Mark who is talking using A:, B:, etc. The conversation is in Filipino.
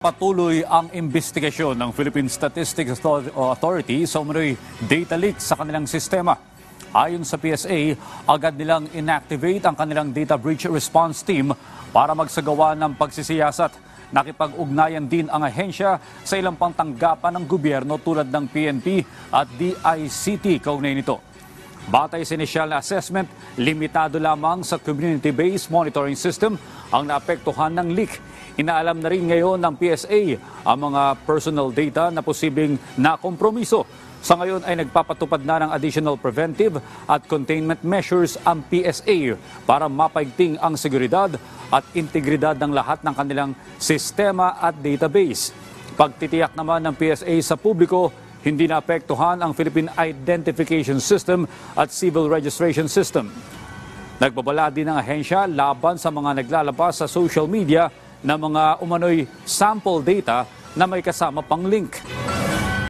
A: Patuloy ang investigasyon ng Philippine Statistics Authority sa umano'y data leak sa kanilang sistema. Ayon sa PSA, agad nilang inactivate ang kanilang data breach response team para magsagawa ng pagsisiyasat. Nakipag-ugnayan din ang ahensya sa ilang pang tanggapan ng gobyerno tulad ng PNP at DICT kaugnay nito. Batay sa initial na assessment, limitado lamang sa community-based monitoring system ang naapektuhan ng leak. Inaalam na rin ngayon ng PSA ang mga personal data na posibleng nakompromiso. Sa ngayon ay nagpapatupad na ng additional preventive at containment measures ang PSA para mapaigting ang seguridad at integridad ng lahat ng kanilang sistema at database. Pagtitiyak naman ng PSA sa publiko, hindi naapektuhan ang Philippine Identification System at Civil Registration System. Nagbabala din ang ahensya laban sa mga naglalabas sa social media na mga umano'y sample data na may kasama pang link.